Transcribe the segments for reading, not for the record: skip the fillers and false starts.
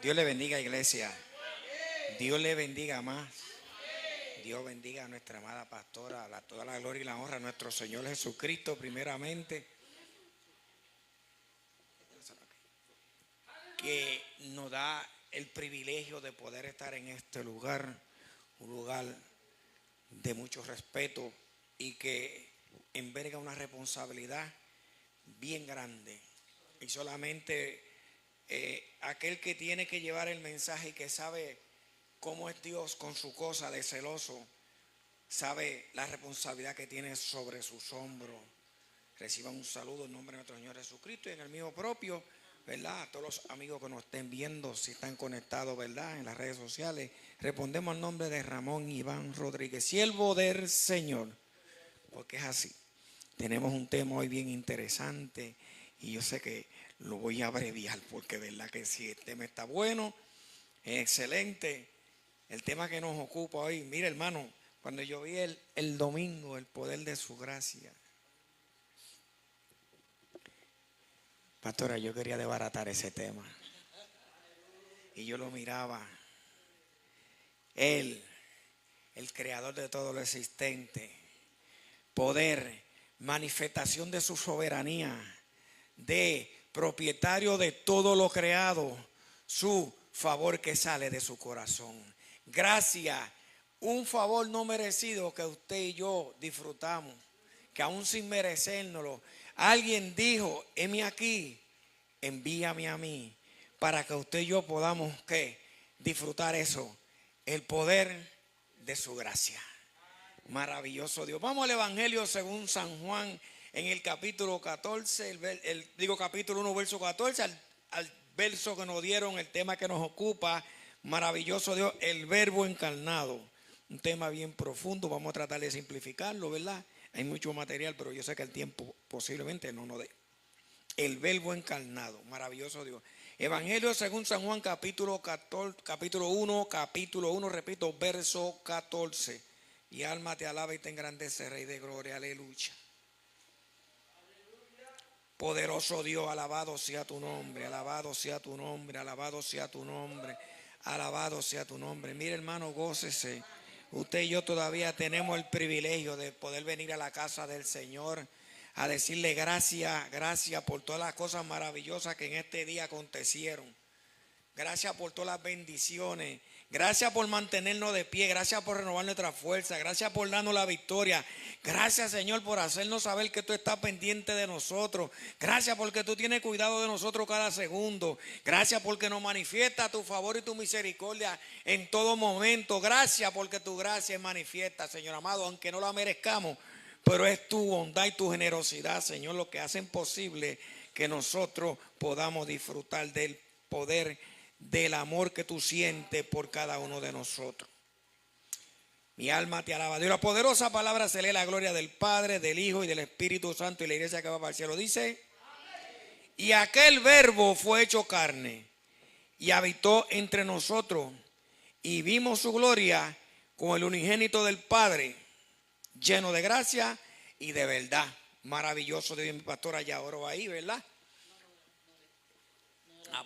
Dios le bendiga, iglesia. Dios le bendiga más. Dios bendiga a nuestra amada pastora, toda la gloria y la honra a nuestro Señor Jesucristo primeramente, que nos da el privilegio de poder estar en este lugar, un lugar de mucho respeto y que enverga una responsabilidad bien grande. Y solamente aquel que tiene que llevar el mensaje y que sabe cómo es Dios con su cosa de celoso, sabe la responsabilidad que tiene sobre sus hombros. Reciban un saludo en nombre de nuestro Señor Jesucristo y en el mío propio, ¿verdad? A todos los amigos que nos estén viendo, si están conectados, ¿verdad? En las redes sociales, respondemos al nombre de Ramón Iván Rodríguez, siervo del Señor, porque es así. Tenemos un tema hoy bien interesante y yo sé que lo voy a abreviar porque verdad que sí, el tema está bueno, es excelente. El tema que nos ocupa hoy, mire hermano, cuando yo vi el domingo el poder de su gracia, pastora, yo quería desbaratar ese tema y yo lo miraba. Él, el creador de todo lo existente, poder, manifestación de su soberanía, de propietario de todo lo creado, su favor que sale de su corazón. Gracia, un favor no merecido que usted y yo disfrutamos, que aún sin merecérnoslo, alguien dijo, heme aquí, envíame a mí, para que usted y yo podamos ¿qué? Disfrutar eso, el poder de su gracia. Maravilloso Dios. Vamos al Evangelio según San Juan en el capítulo 14, capítulo 1, verso 14, al verso que nos dieron, el tema que nos ocupa. Maravilloso Dios, el verbo encarnado. Un tema bien profundo, vamos a tratar de simplificarlo, ¿verdad? Hay mucho material, pero yo sé que el tiempo posiblemente no nos dé. El verbo encarnado, maravilloso Dios. Evangelio según San Juan, capítulo 1, repito, verso 14. Y alma te alaba y te engrandece, Rey de gloria, aleluya. Poderoso Dios, alabado sea tu nombre, alabado sea tu nombre, alabado sea tu nombre, alabado sea tu nombre. Mire hermano, gócese. Usted y yo todavía tenemos el privilegio de poder venir a la casa del Señor a decirle gracias, gracias por todas las cosas maravillosas que en este día acontecieron. Gracias por todas las bendiciones. Gracias por mantenernos de pie. Gracias por renovar nuestra fuerza. Gracias por darnos la victoria. Gracias, Señor, por hacernos saber que tú estás pendiente de nosotros. Gracias porque tú tienes cuidado de nosotros cada segundo. Gracias porque nos manifiesta tu favor y tu misericordia en todo momento. Gracias porque tu gracia es manifiesta, Señor amado, aunque no la merezcamos. Pero es tu bondad y tu generosidad, Señor, lo que hacen posible que nosotros podamos disfrutar del poder, del amor que tú sientes por cada uno de nosotros. Mi alma te alaba. Dios, la poderosa palabra se lee la gloria del Padre, del Hijo y del Espíritu Santo, y la iglesia que va para el cielo dice: amén. Y aquel verbo fue hecho carne y habitó entre nosotros, y vimos su gloria como el unigénito del Padre, lleno de gracia y de verdad. Maravilloso Dios. Mi pastora ya oró ahí, ¿verdad?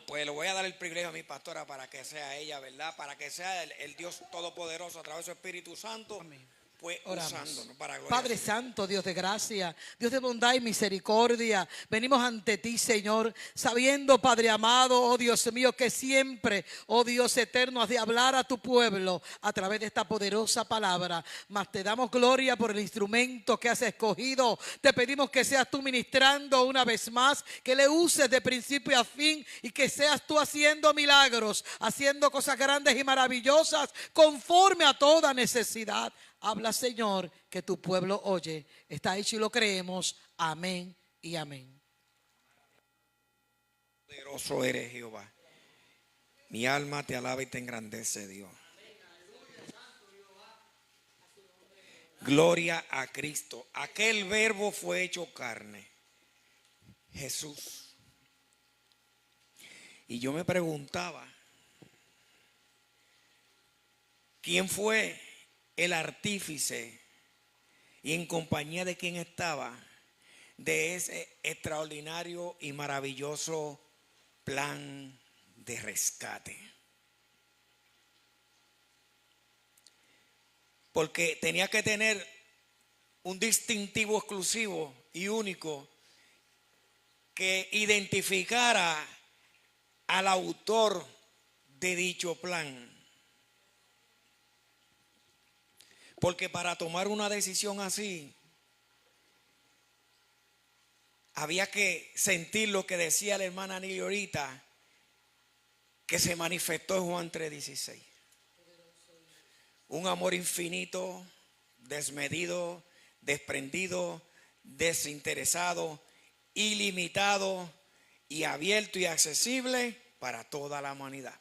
Pues le voy a dar el privilegio a mi pastora para que sea ella, ¿verdad? Para que sea el Dios Todopoderoso a través de su Espíritu Santo. Amén. Pues usándonos para gloria. Padre Santo, Dios de gracia, Dios de bondad y misericordia, venimos ante ti, Señor, sabiendo, Padre amado, oh Dios mío, que siempre, oh Dios eterno, has de hablar a tu pueblo a través de esta poderosa palabra. Mas te damos gloria por el instrumento que has escogido. Te pedimos que seas tú ministrando una vez más, que le uses de principio a fin y que seas tú haciendo milagros, haciendo cosas grandes y maravillosas conforme a toda necesidad. Habla, Señor, que tu pueblo oye. Está hecho y lo creemos. Amén y amén. Poderoso eres, Jehová. Mi alma te alaba y te engrandece, Dios. Gloria a Cristo. Aquel verbo fue hecho carne, Jesús. Y yo me preguntaba, ¿quién fue el artífice y en compañía de quién estaba de ese extraordinario y maravilloso plan de rescate. Porque tenía que tener un distintivo exclusivo y único que identificara al autor de dicho plan. Porque para tomar una decisión así, había que sentir lo que decía la hermana Nili ahorita, que se manifestó en Juan 3:16. Un amor infinito, desmedido, desprendido, desinteresado, ilimitado y abierto y accesible para toda la humanidad.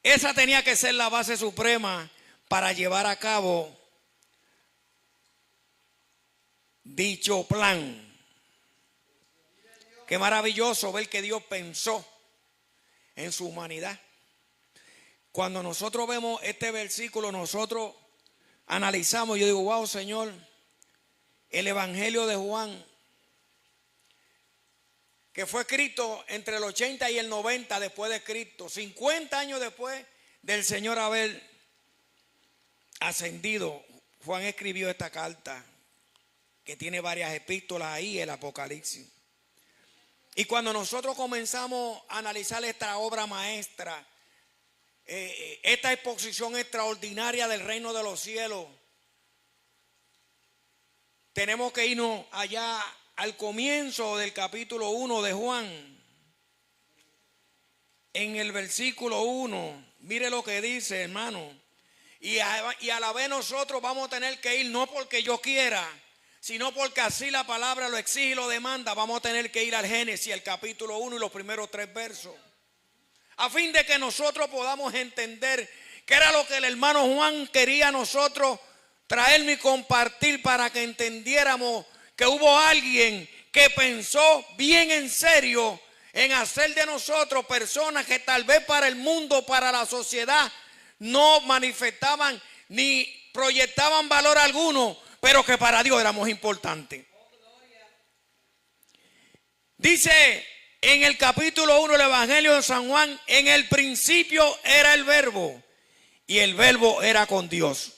Esa tenía que ser la base suprema para llevar a cabo dicho plan. Qué maravilloso ver que Dios pensó en su humanidad. Cuando nosotros vemos este versículo, nosotros analizamos, yo digo, wow, Señor, el Evangelio de Juan, que fue escrito entre el 80 y el 90 después de Cristo, 50 años después del Señor haber ascendido, Juan escribió esta carta, que tiene varias epístolas ahí, el Apocalipsis. Y cuando nosotros comenzamos a analizar esta obra maestra, esta exposición extraordinaria del reino de los cielos, tenemos que irnos allá al comienzo del capítulo 1 de Juan. En el versículo 1, mire lo que dice, hermano. Y a la vez nosotros vamos a tener que ir, no porque yo quiera, sino porque así la palabra lo exige y lo demanda. Vamos a tener que ir al Génesis, el capítulo 1 y los primeros 3 versos. A fin de que nosotros podamos entender qué era lo que el hermano Juan quería a nosotros traerme y compartir, para que entendiéramos que hubo alguien que pensó bien en serio en hacer de nosotros personas que tal vez para el mundo, para la sociedad, no manifestaban ni proyectaban valor alguno, pero que para Dios éramos importantes. Dice en el capítulo 1 del Evangelio de San Juan, en el principio era el Verbo, y el Verbo era con Dios.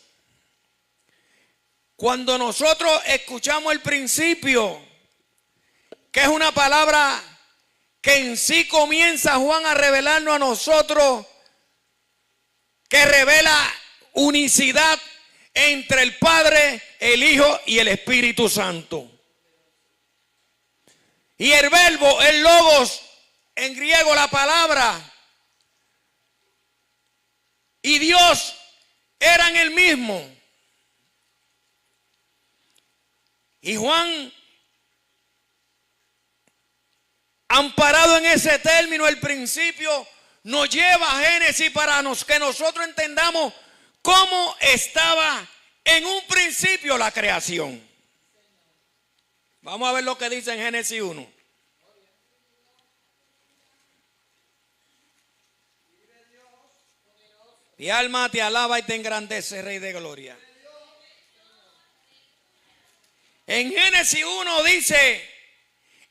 Cuando nosotros escuchamos el principio, que es una palabra que en sí comienza Juan a revelarnos a nosotros, que revela unicidad entre el Padre, el Hijo y el Espíritu Santo. Y el verbo, el logos, en griego la palabra, y Dios eran el mismo. Y Juan, amparado en ese término, el principio, nos lleva a Génesis para que nosotros entendamos cómo estaba en un principio la creación. Vamos a ver lo que dice en Génesis 1. Mi alma te alaba y te engrandece, Rey de Gloria. En Génesis 1 dice: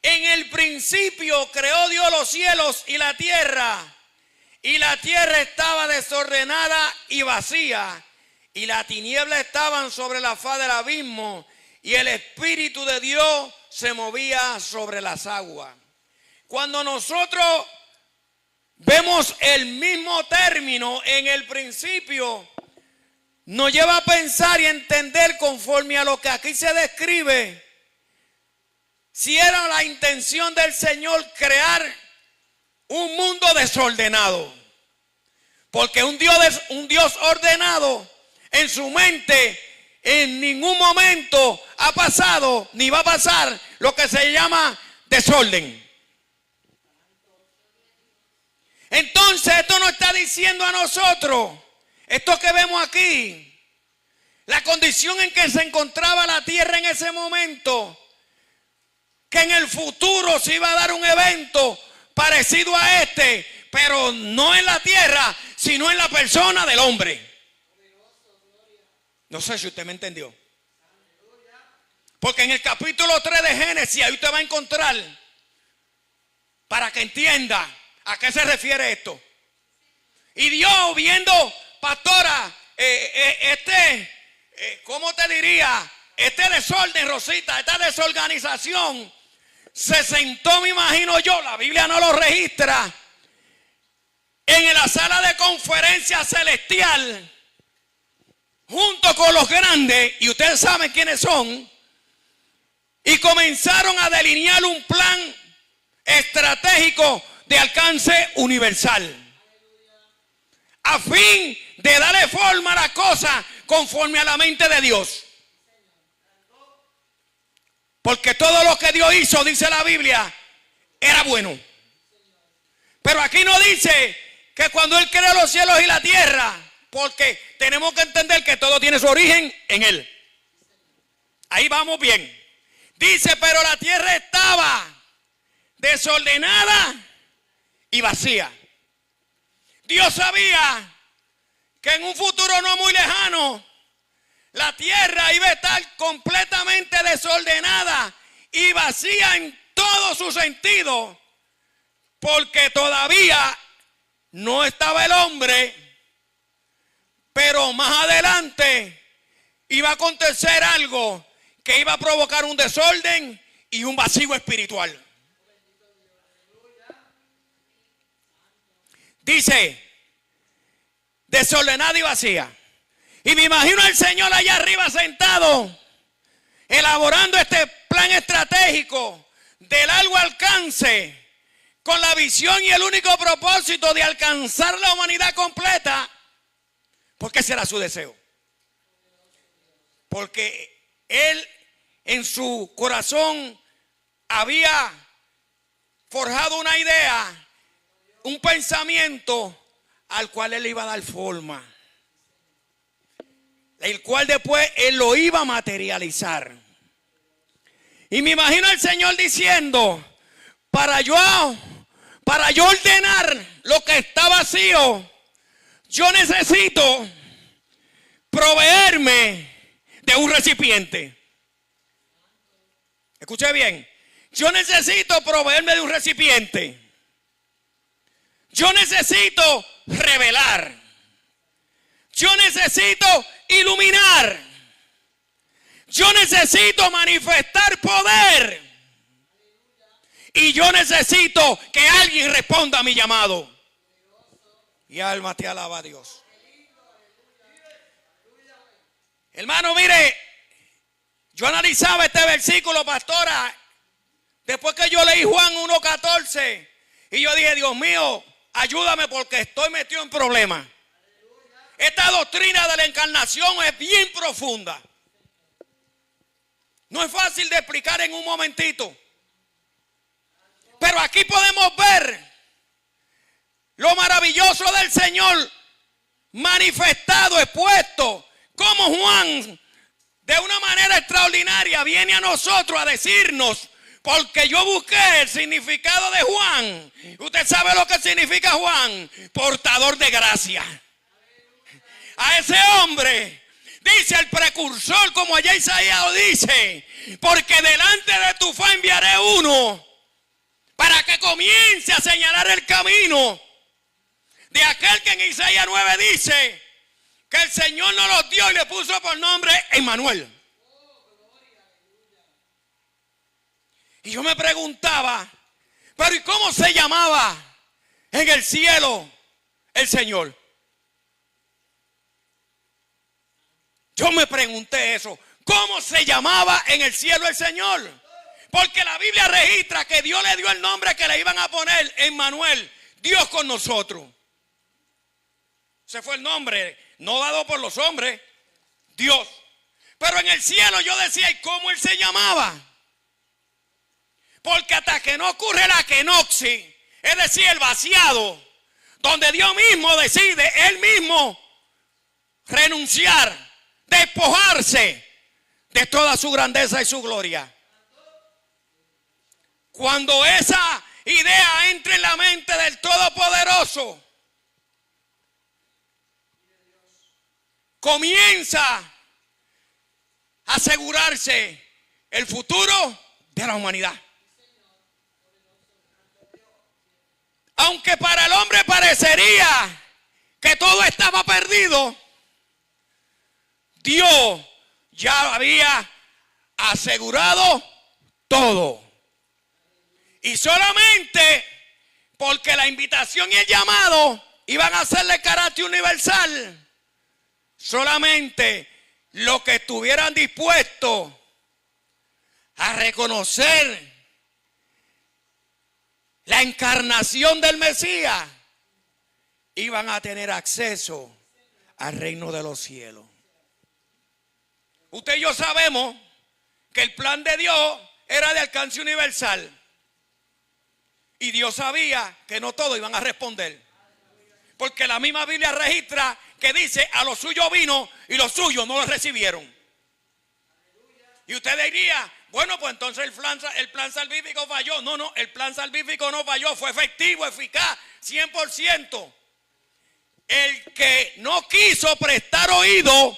en el principio creó Dios los cielos y la tierra estaba desordenada y vacía, y las tinieblas estaban sobre la faz del abismo, y el Espíritu de Dios se movía sobre las aguas. Cuando nosotros vemos el mismo término en el principio, nos lleva a pensar y entender, conforme a lo que aquí se describe, si era la intención del Señor crear un mundo desordenado. Porque un Dios ordenado, en su mente en ningún momento ha pasado ni va a pasar lo que se llama desorden. Entonces esto nos está diciendo a nosotros, esto que vemos aquí, la condición en que se encontraba la tierra en ese momento, que en el futuro se iba a dar un evento parecido a este, pero no en la tierra, sino en la persona del hombre. No sé si usted me entendió. Porque en el capítulo 3 de Génesis, ahí usted va a encontrar para que entienda a qué se refiere esto. Y Dios viendo, pastora, ¿cómo te diría? Este desorden, Rosita, esta desorganización, se sentó, me imagino yo, la Biblia no lo registra, en la sala de conferencia celestial, junto con los grandes, y ustedes saben quiénes son, y comenzaron a delinear un plan estratégico de alcance universal, a fin de darle forma a la cosa conforme a la mente de Dios. Porque todo lo que Dios hizo, dice la Biblia, era bueno. Pero aquí no dice que cuando Él creó los cielos y la tierra, porque tenemos que entender que todo tiene su origen en Él. Ahí vamos bien. Dice, pero la tierra estaba desordenada y vacía. Dios sabía que en un futuro no muy lejano la tierra iba a estar completamente desordenada y vacía en todo su sentido, porque todavía no estaba el hombre, pero más adelante iba a acontecer algo que iba a provocar un desorden y un vacío espiritual. Dice, desordenada y vacía. Y me imagino al Señor allá arriba sentado, elaborando este plan estratégico de largo alcance, con la visión y el único propósito de alcanzar la humanidad completa, porque ese era su deseo. Porque Él en su corazón había forjado una idea, un pensamiento al cual Él iba a dar forma, el cual después Él lo iba a materializar. Y me imagino al Señor diciendo, para yo ordenar lo que está vacío, yo necesito proveerme de un recipiente. Escuche bien, yo necesito proveerme de un recipiente. Yo necesito revelar. Yo necesito iluminar. Yo necesito manifestar poder. Y yo necesito que alguien responda a mi llamado. Y alma te alaba a Dios. Hermano, mire, yo analizaba este versículo, pastora, después que yo leí Juan 1:14, y yo dije, Dios mío, ayúdame porque estoy metido en problemas. Esta doctrina de la encarnación es bien profunda. No es fácil de explicar en un momentito. Pero aquí podemos ver lo maravilloso del Señor manifestado, expuesto, como Juan de una manera extraordinaria viene a nosotros a decirnos, porque yo busqué el significado de Juan. Usted sabe lo que significa Juan, portador de gracia. A ese hombre dice el precursor, como allá Isaías lo dice, porque delante de tu faz enviaré uno para que comience a señalar el camino de aquel que en Isaías 9 dice que el Señor nos los dio y le puso por nombre Emmanuel. Y yo me preguntaba, pero ¿y cómo se llamaba en el cielo el Señor? Yo me pregunté eso, ¿cómo se llamaba en el cielo el Señor? Porque la Biblia registra que Dios le dio el nombre que le iban a poner, Emmanuel, Dios con nosotros. Ese fue el nombre, no dado por los hombres, Dios. Pero en el cielo yo decía, ¿y cómo Él se llamaba? Porque hasta que no ocurre la kenosis, es decir, el vaciado, donde Dios mismo decide, Él mismo, renunciar, despojarse de toda su grandeza y su gloria. Cuando esa idea entre en la mente del Todopoderoso, comienza a asegurarse el futuro de la humanidad. aunque para el hombre parecería que todo estaba perdido, Dios ya había asegurado todo. Y solamente porque la invitación y el llamado iban a hacerle carácter universal, solamente los que estuvieran dispuestos a reconocer la encarnación del Mesías iban a tener acceso al reino de los cielos. Usted y yo sabemos que el plan de Dios era de alcance universal. Y Dios sabía que no todos iban a responder. Porque la misma Biblia registra que dice: a los suyos vino y los suyos no lo recibieron. Y usted diría: bueno, pues entonces el plan salvífico falló. No, el plan salvífico no falló, fue efectivo, eficaz, 100%. El que no quiso prestar oído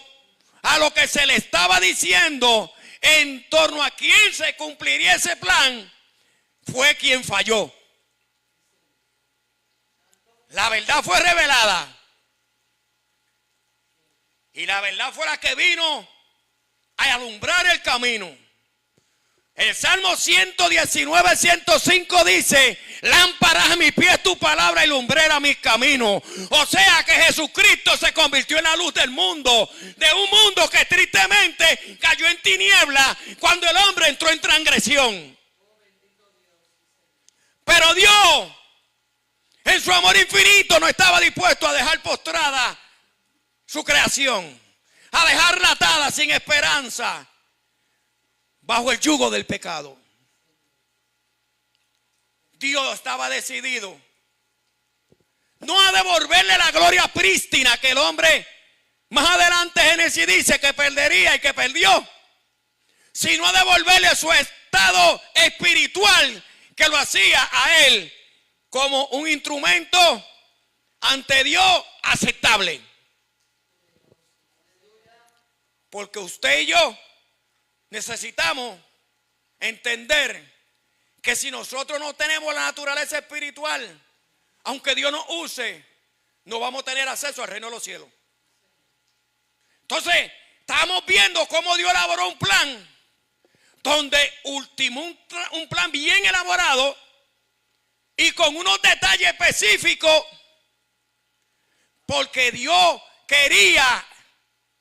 a lo que se le estaba diciendo en torno a quién se cumpliría ese plan, fue quien falló. La verdad fue revelada. Y la verdad fue la que vino a alumbrar el camino. El Salmo 119, 105 dice: lámpara a mis pies tu palabra y lumbrera mis caminos. O sea que Jesucristo se convirtió en la luz del mundo, de un mundo que tristemente cayó en tinieblas cuando el hombre entró en transgresión. Pero Dios, en su amor infinito, no estaba dispuesto a dejar postrada su creación, a dejarla atada sin esperanza bajo el yugo del pecado. Dios estaba decidido no a devolverle la gloria prístina que el hombre más adelante Génesis dice que perdería y que perdió, sino a devolverle su estado espiritual que lo hacía a él como un instrumento ante Dios aceptable. Porque usted y yo necesitamos entender que si nosotros no tenemos la naturaleza espiritual, aunque Dios nos use, no vamos a tener acceso al reino de los cielos. Entonces, estamos viendo cómo Dios elaboró un plan, donde ultimó un plan bien elaborado y con unos detalles específicos, porque Dios quería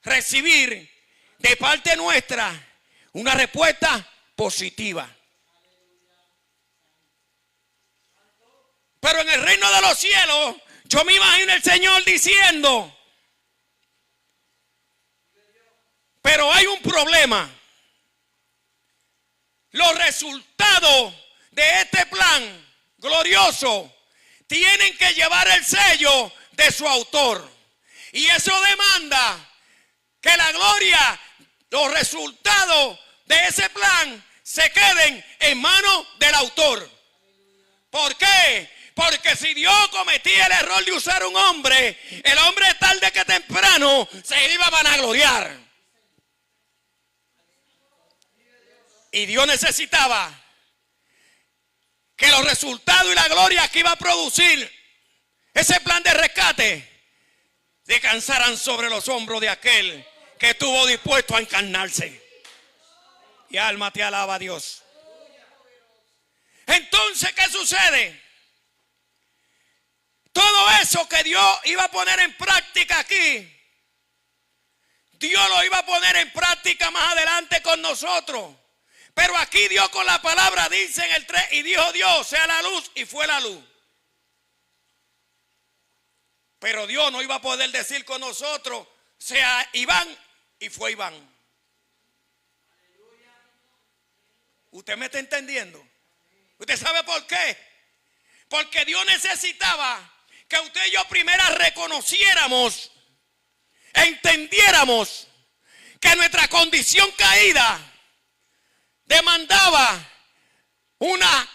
recibir de parte nuestra una respuesta positiva. Pero en el reino de los cielos, yo me imagino el Señor diciendo: pero hay un problema. Los resultados de este plan glorioso tienen que llevar el sello de su autor. Y eso demanda que la gloria, los resultados de ese plan se queden en manos del autor. ¿Por qué? Porque si Dios cometía el error de usar un hombre, el hombre tarde que temprano se iba a vanagloriar. Y Dios necesitaba que los resultados y la gloria que iba a producir ese plan de rescate descansaran sobre los hombros de aquel que estuvo dispuesto a encarnarse. Y alma te alaba a Dios. Entonces, ¿qué sucede? Todo eso que Dios iba a poner en práctica aquí, Dios lo iba a poner en práctica más adelante con nosotros. Pero aquí Dios con la palabra dice en el 3: y dijo Dios, sea la luz, y fue la luz. Pero Dios no iba a poder decir con nosotros, sea Iván, y fue Iván. ¿Usted me está entendiendo? ¿Usted sabe por qué? Porque Dios necesitaba que usted y yo primero reconociéramos, entendiéramos que nuestra condición caída demandaba una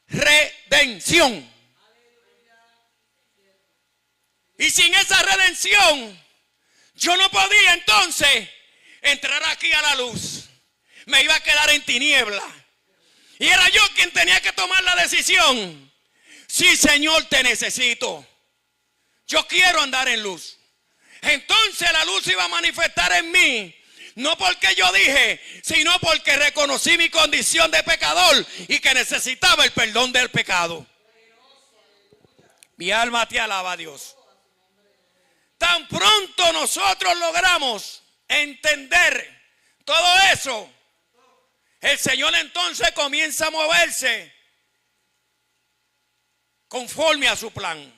redención. Y sin esa redención, yo no podía entonces entrar aquí a la luz. Me iba a quedar en tiniebla. Y era yo quien tenía que tomar la decisión Sí, Señor, te necesito. Yo quiero andar en luz. Entonces la luz iba a manifestar en mí. No porque yo dije, sino porque reconocí mi condición de pecador y que necesitaba el perdón del pecado. Mi alma te alaba, Dios. Tan pronto nosotros logramos entender todo eso, el Señor entonces comienza a moverse conforme a su plan.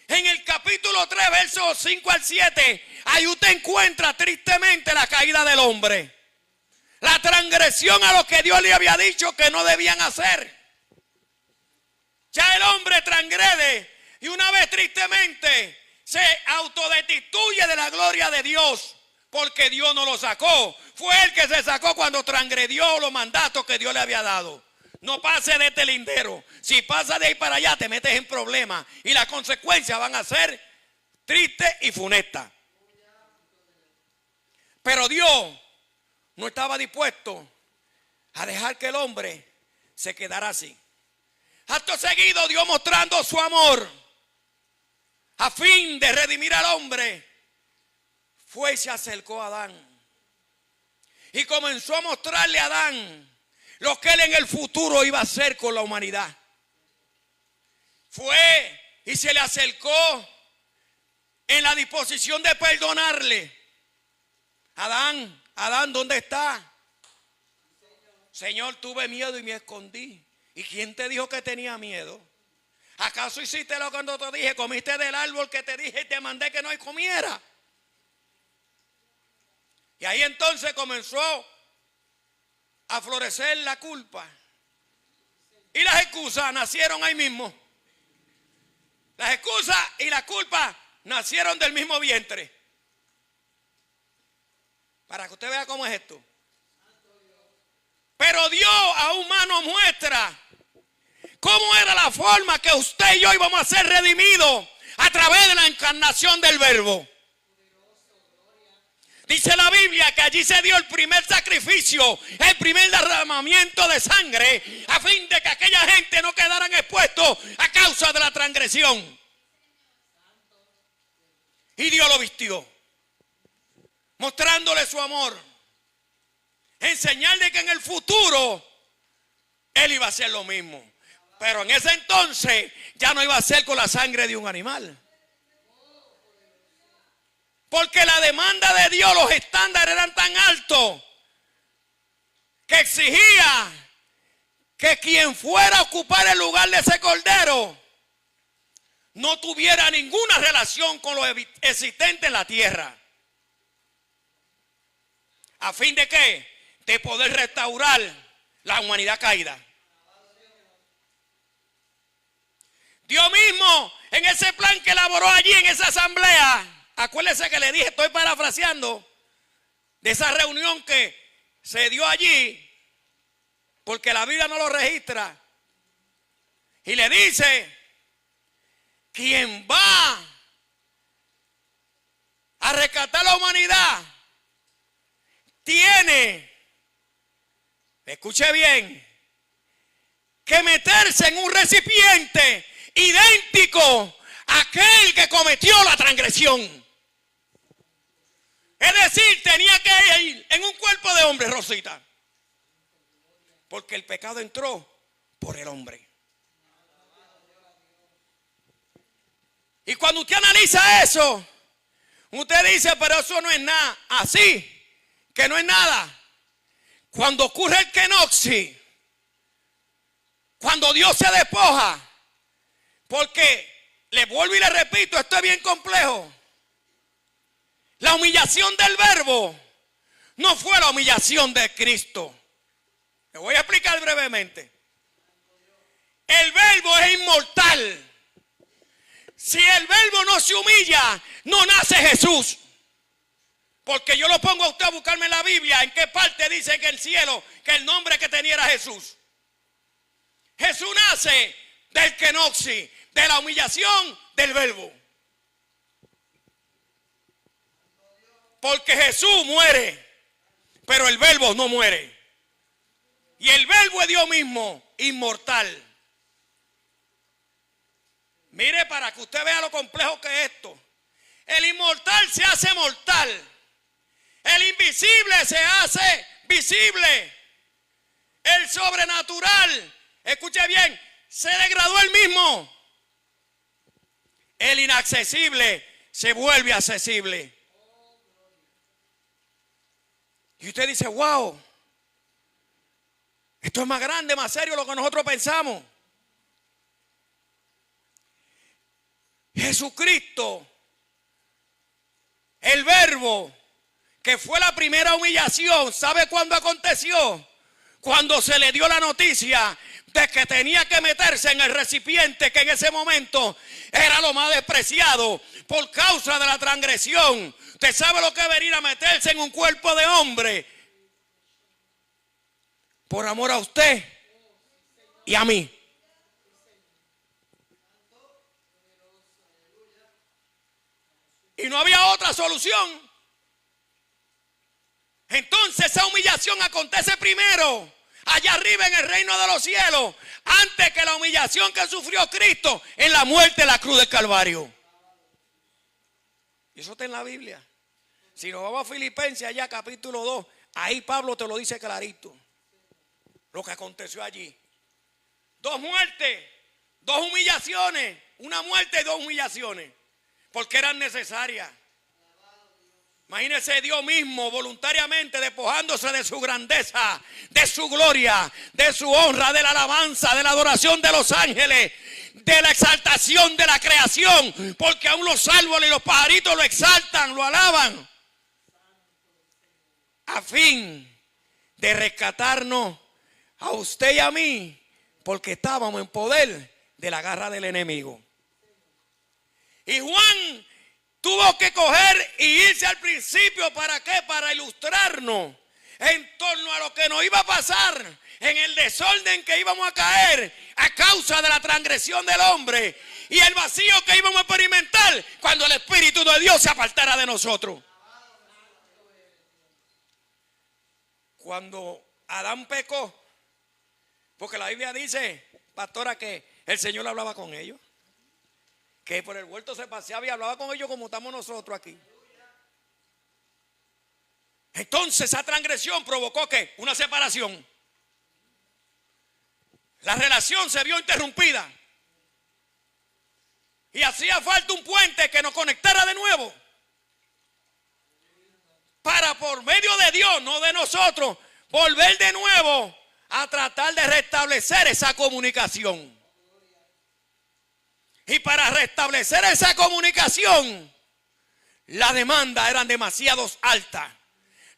En el capítulo 3, versos 5 al 7, ahí usted encuentra tristemente la caída del hombre. La transgresión a lo que Dios le había dicho que no debían hacer. Ya el hombre transgrede y una vez tristemente se autodestituye de la gloria de Dios. Porque Dios no lo sacó. Fue él que se sacó cuando transgredió los mandatos que Dios le había dado. No pase de este lindero. Si pasa de ahí para allá te metes en problemas. Y las consecuencias van a ser tristes y funestas. Pero Dios no estaba dispuesto a dejar que el hombre se quedara así. Acto seguido, Dios mostrando su amor a fin de redimir al hombre, fue y se acercó a Adán. Y comenzó a mostrarle a Adán lo que él en el futuro iba a hacer con la humanidad. Fue y se le acercó en la disposición de perdonarle. Adán, Adán, ¿dónde está? Señor, tuve miedo y me escondí. ¿Y quién te dijo que tenía miedo? ¿Acaso hiciste lo que cuando te dije? ¿Comiste del árbol que te dije y te mandé que no comiera? Y ahí entonces comenzó a florecer la culpa. Y las excusas nacieron ahí mismo. Las excusas y la culpa nacieron del mismo vientre. Para que usted vea cómo es esto. Pero Dios aún más nos muestra cómo era la forma que usted y yo íbamos a ser redimidos a través de la encarnación del Verbo. Dice la Biblia que allí se dio el primer sacrificio, el primer derramamiento de sangre, a fin de que aquella gente no quedaran expuestos a causa de la transgresión. Y Dios lo vistió, mostrándole su amor, enseñarle que en el futuro Él iba a hacer lo mismo. Pero en ese entonces ya no iba a ser con la sangre de un animal. Porque la demanda de Dios, los estándares eran tan altos que exigía que quien fuera a ocupar el lugar de ese cordero no tuviera ninguna relación con lo existente en la tierra. ¿A fin de qué? De poder restaurar la humanidad caída. Dios mismo, en ese plan que elaboró allí en esa asamblea, acuérdese que le dije, estoy parafraseando, de esa reunión que se dio allí, porque la Biblia no lo registra. Y le dice, quien va a rescatar la humanidad, tiene, escuche bien, que meterse en un recipiente idéntico a aquel que cometió la transgresión. Es decir, tenía que ir en un cuerpo de hombre, Rosita. Porque el pecado entró por el hombre. Y cuando usted analiza eso, usted dice, pero eso no es nada. Así, que no es nada. Cuando ocurre el kenoxi, cuando Dios se despoja, porque le vuelvo y le repito, esto es bien complejo. La humillación del Verbo no fue la humillación de Cristo. Me voy a explicar brevemente. El Verbo es inmortal. Si el Verbo no se humilla, no nace Jesús. Porque yo lo pongo a usted a buscarme en la Biblia, en qué parte dice que el cielo, que el nombre que tenía era Jesús. Jesús nace del kenoxi, de la humillación del Verbo. Porque Jesús muere, pero el Verbo no muere. Y el Verbo es Dios mismo, inmortal. Mire, para que usted vea lo complejo que es esto. El inmortal se hace mortal. El invisible se hace visible. El sobrenatural, escuche bien, se degradó él mismo. El inaccesible se vuelve accesible. Y usted dice, wow, esto es más grande, más serio de lo que nosotros pensamos. Jesucristo, el verbo, que fue la primera humillación, ¿sabe cuándo aconteció? Cuando se le dio la noticia de que tenía que meterse en el recipiente que en ese momento era lo más despreciado por causa de la transgresión. ¿Usted sabe lo que es venir a meterse en un cuerpo de hombre? Por amor a usted y a mí. Y no había otra solución. Entonces esa humillación acontece primero allá arriba en el reino de los cielos, antes que la humillación que sufrió Cristo en la muerte en la cruz del Calvario. Y eso está en la Biblia. Si nos vamos a Filipenses allá capítulo 2, ahí Pablo te lo dice clarito. Lo que aconteció allí. 2 muertes, 2 humillaciones, una muerte y 2 humillaciones, porque eran necesarias. Imagínese Dios mismo voluntariamente despojándose de su grandeza, de su gloria, de su honra, de la alabanza, de la adoración de los ángeles, de la exaltación de la creación, porque aún los árboles y los pajaritos lo exaltan, lo alaban, a fin de rescatarnos a usted y a mí, porque estábamos en poder de la garra del enemigo. Y Juan tuvo que coger y irse al principio. ¿Para qué? Para ilustrarnos en torno a lo que nos iba a pasar en el desorden que íbamos a caer a causa de la transgresión del hombre y el vacío que íbamos a experimentar cuando el Espíritu de Dios se apartara de nosotros. Cuando Adán pecó, porque la Biblia dice, pastora, que el Señor hablaba con ellos, que por el huerto se paseaba y hablaba con ellos como estamos nosotros aquí. Entonces esa transgresión provocó ¿qué? Una separación. La relación se vio interrumpida. Y hacía falta un puente que nos conectara de nuevo. Para por medio de Dios, no de nosotros, volver de nuevo a tratar de restablecer esa comunicación. Y para restablecer esa comunicación, las demandas eran demasiado altas.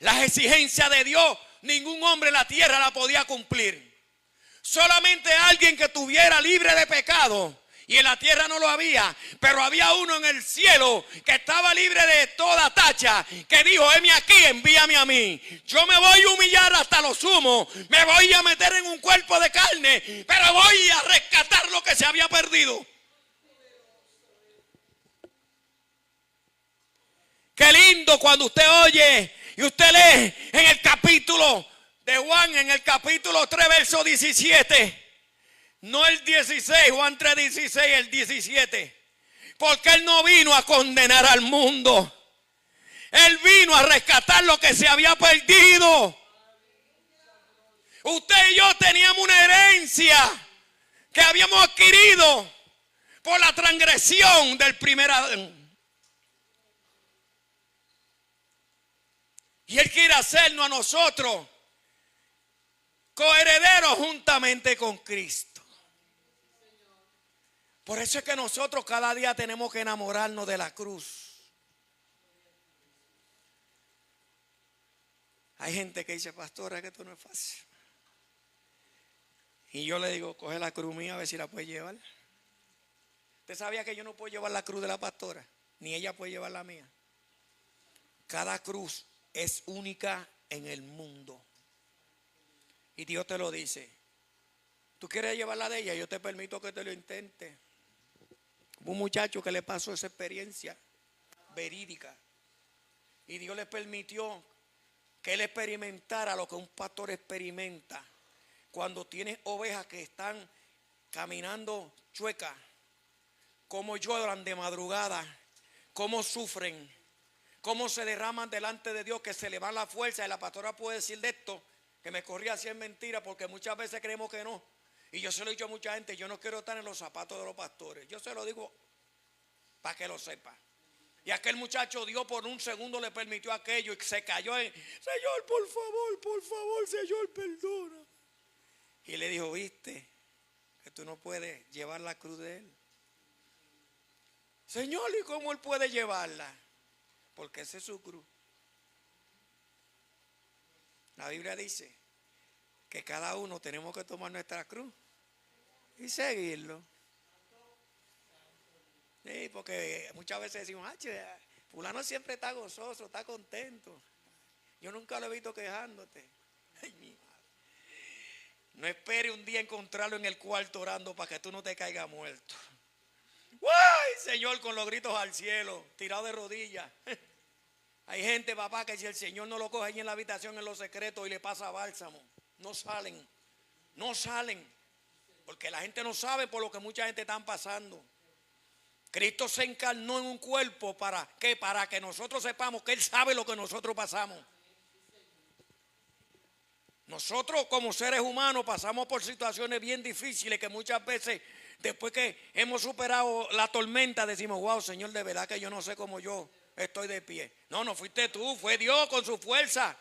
Las exigencias de Dios, ningún hombre en la tierra la podía cumplir. Solamente alguien que estuviera libre de pecado. Y en la tierra no lo había, pero había uno en el cielo que estaba libre de toda tacha, que dijo, heme aquí, envíame a mí. Yo me voy a humillar hasta lo sumo, me voy a meter en un cuerpo de carne, pero voy a rescatar lo que se había perdido. Qué lindo cuando usted oye y usted lee en el capítulo de Juan, en el capítulo 3, verso 17. No el 16, Juan 3, 16, el 17. Porque Él no vino a condenar al mundo. Él vino a rescatar lo que se había perdido. Usted y yo teníamos una herencia que habíamos adquirido por la transgresión del primer Adán. Y Él quiere hacernos a nosotros coherederos juntamente con Cristo. Por eso es que nosotros cada día tenemos que enamorarnos de la cruz. Hay gente que dice, pastora, que esto no es fácil. Y yo le digo, coge la cruz mía a ver si la puede llevar. ¿Usted sabía que yo no puedo llevar la cruz de la pastora? Ni ella puede llevar la mía. Cada cruz es única en el mundo. Y Dios te lo dice. ¿Tú quieres llevar la de ella? Yo te permito que te lo intentes. Hubo un muchacho que le pasó esa experiencia verídica. Y Dios le permitió que él experimentara lo que un pastor experimenta cuando tiene ovejas que están caminando chuecas. cómo lloran de madrugada, cómo sufren, cómo se derraman delante de Dios, que se le va la fuerza. Y la pastora puede decir de esto, que me corría así en mentira, porque muchas veces creemos que no. Y yo se lo he dicho a mucha gente, yo no quiero estar en los zapatos de los pastores. Yo se lo digo para que lo sepa. Y aquel muchacho, Dios por un segundo le permitió aquello y se cayó en, Señor, por favor, Señor, perdona. Y le dijo, viste, que tú no puedes llevar la cruz de Él. Señor, ¿y cómo Él puede llevarla? Porque esa es su cruz. La Biblia dice que cada uno tenemos que tomar nuestra cruz y seguirlo. Sí, porque muchas veces decimos, fulano siempre está gozoso, está contento. Yo nunca lo he visto quejándote. Ay, mi madre. No espere un día encontrarlo en el cuarto orando para que tú no te caigas muerto. ¡Ay, Señor! Con los gritos al cielo, tirado de rodillas. Hay gente, papá, que si el Señor no lo coge ahí en la habitación en los secretos y le pasa bálsamo, no salen. Porque la gente no sabe por lo que mucha gente está pasando. Cristo se encarnó en un cuerpo para que nosotros sepamos que Él sabe lo que nosotros pasamos. Nosotros como seres humanos pasamos por situaciones bien difíciles que muchas veces después que hemos superado la tormenta decimos, wow, Señor, de verdad que yo no sé cómo yo estoy de pie. No fuiste tú, fue Dios con su fuerza.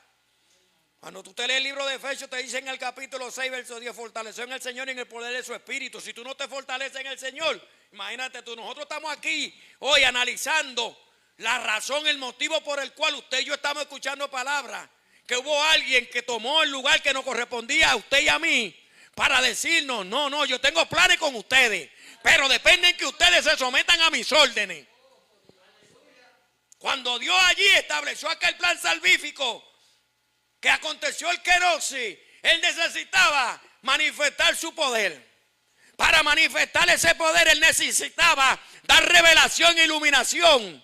Cuando tú te lees el libro de Efesios te dice en el capítulo 6 verso 10, fortaleció en el Señor y en el poder de su Espíritu. Si tú no te fortaleces en el Señor, imagínate tú, nosotros estamos aquí hoy analizando la razón, el motivo por el cual usted y yo estamos escuchando palabras. Que hubo alguien que tomó el lugar que nos correspondía a usted y a mí para decirnos, no, yo tengo planes con ustedes, pero depende en que ustedes se sometan a mis órdenes. Cuando Dios allí estableció aquel plan salvífico que aconteció el Kenosis, Él necesitaba manifestar su poder. Para manifestar ese poder Él necesitaba dar revelación e iluminación.